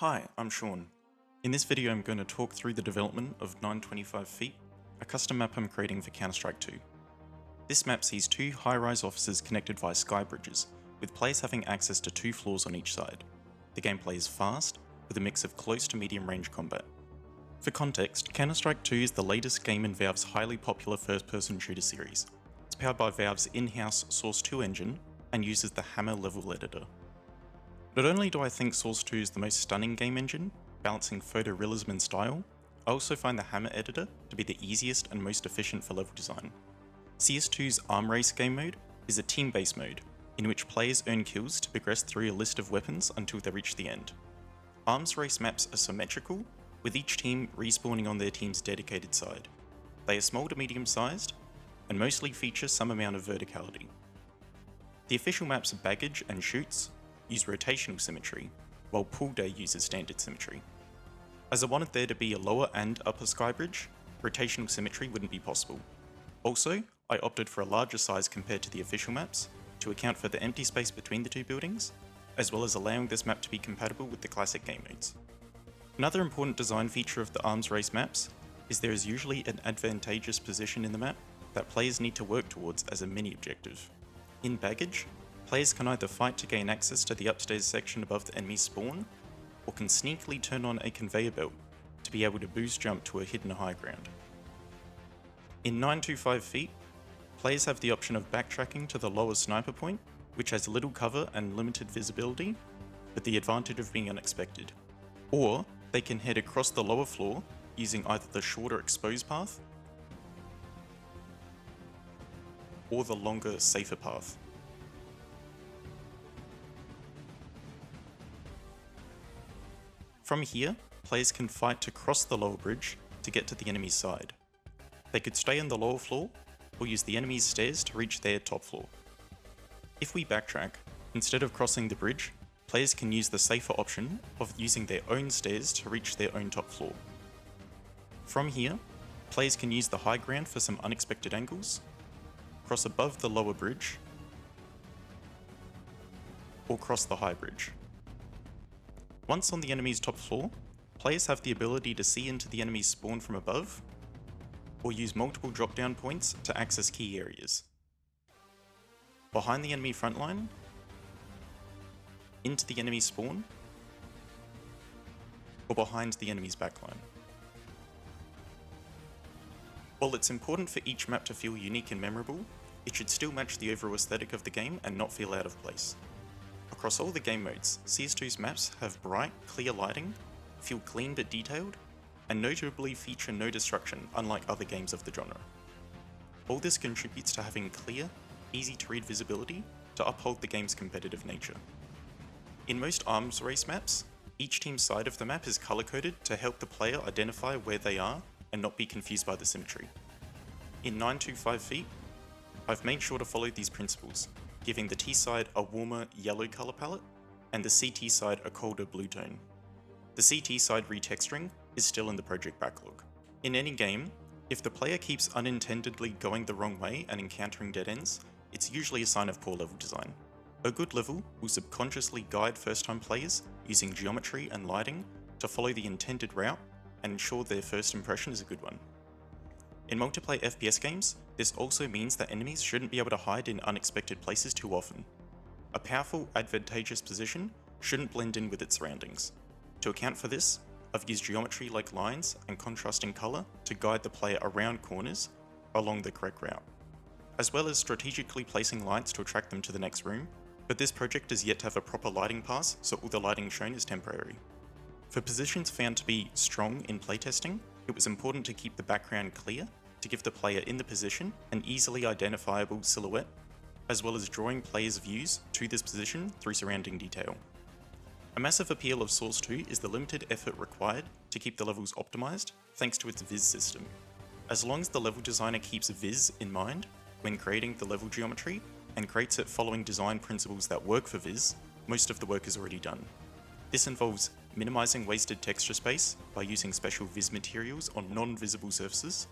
Hi, I'm Sean. In this video I'm going to talk through the development of 925 Feet, a custom map I'm creating for Counter-Strike 2. This map sees two high-rise offices connected via skybridges, with players having access to two floors on each side. The gameplay is fast, with a mix of close to medium range combat. For context, Counter-Strike 2 is the latest game in Valve's highly popular first-person shooter series. It's powered by Valve's in-house Source 2 engine, and uses the Hammer level editor. Not only do I think Source 2 is the most stunning game engine, balancing photorealism and style, I also find the Hammer editor to be the easiest and most efficient for level design. CS2's Arm Race game mode is a team-based mode, in which players earn kills to progress through a list of weapons until they reach the end. Arms Race maps are symmetrical, with each team respawning on their team's dedicated side. They are small to medium-sized, and mostly feature some amount of verticality. The official maps Baggage and Shoots use rotational symmetry, while Pool Day uses standard symmetry. As I wanted there to be a lower and upper skybridge, rotational symmetry wouldn't be possible. Also, I opted for a larger size compared to the official maps, to account for the empty space between the two buildings, as well as allowing this map to be compatible with the classic game modes. Another important design feature of the Arms Race maps is there is usually an advantageous position in the map that players need to work towards as a mini objective. In Baggage, players can either fight to gain access to the upstairs section above the enemy spawn, or can sneakily turn on a conveyor belt to be able to boost jump to a hidden high ground. In 925 Feet, players have the option of backtracking to the lower sniper point, which has little cover and limited visibility, but the advantage of being unexpected. Or they can head across the lower floor using either the shorter exposed path or the longer, safer path. From here, players can fight to cross the lower bridge to get to the enemy's side. They could stay on the lower floor, or use the enemy's stairs to reach their top floor. If we backtrack, instead of crossing the bridge, players can use the safer option of using their own stairs to reach their own top floor. From here, players can use the high ground for some unexpected angles, cross above the lower bridge, or cross the high bridge. Once on the enemy's top floor, players have the ability to see into the enemy's spawn from above, or use multiple drop-down points to access key areas. Behind the enemy frontline, into the enemy's spawn, or behind the enemy's backline. While it's important for each map to feel unique and memorable, it should still match the overall aesthetic of the game and not feel out of place. Across all the game modes, CS2's maps have bright, clear lighting, feel clean but detailed, and notably feature no destruction, unlike other games of the genre. All this contributes to having clear, easy to read visibility to uphold the game's competitive nature. In most Arms Race maps, each team's side of the map is color-coded to help the player identify where they are and not be confused by the symmetry. In 925 Feet, I've made sure to follow these principles, giving the T side a warmer yellow color palette, and the CT side a colder blue tone. The CT side retexturing is still in the project backlog. In any game, if the player keeps unintendedly going the wrong way and encountering dead ends, it's usually a sign of poor level design. A good level will subconsciously guide first-time players using geometry and lighting to follow the intended route and ensure their first impression is a good one. In multiplayer FPS games, this also means that enemies shouldn't be able to hide in unexpected places too often. A powerful, advantageous position shouldn't blend in with its surroundings. To account for this, I've used geometry like lines and contrasting colour to guide the player around corners along the correct route, as well as strategically placing lights to attract them to the next room, but this project is yet to have a proper lighting pass, so all the lighting shown is temporary. For positions found to be strong in playtesting, it was important to keep the background clear to give the player in the position an easily identifiable silhouette, as well as drawing players' views to this position through surrounding detail. A massive appeal of Source 2 is the limited effort required to keep the levels optimized thanks to its viz system. As long as the level designer keeps viz in mind when creating the level geometry and creates it following design principles that work for viz, most of the work is already done. This involves minimizing wasted texture space by using special viz materials on non-visible surfaces,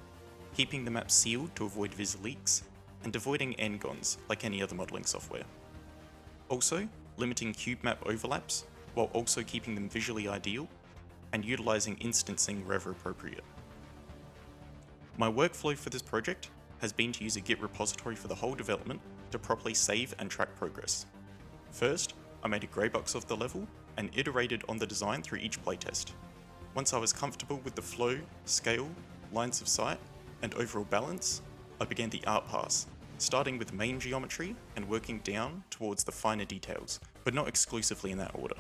keeping the map sealed to avoid viz leaks, and avoiding n-gons like any other modeling software. Also, limiting cube map overlaps while also keeping them visually ideal and utilizing instancing wherever appropriate. My workflow for this project has been to use a Git repository for the whole development to properly save and track progress. First, I made a grey box of the level and iterated on the design through each playtest. Once I was comfortable with the flow, scale, lines of sight, and overall balance, I began the art pass, starting with main geometry and working down towards the finer details, but not exclusively in that order.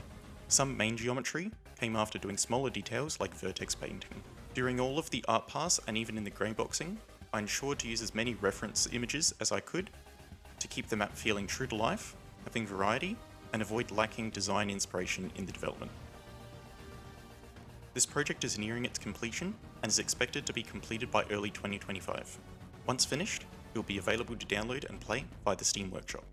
Some main geometry came after doing smaller details like vertex painting. During all of the art pass and even in the grey boxing, I ensured to use as many reference images as I could to keep the map feeling true to life, having variety, and avoid lacking design inspiration in the development. This project is nearing its completion and is expected to be completed by early 2025. Once finished, it will be available to download and play via the Steam Workshop.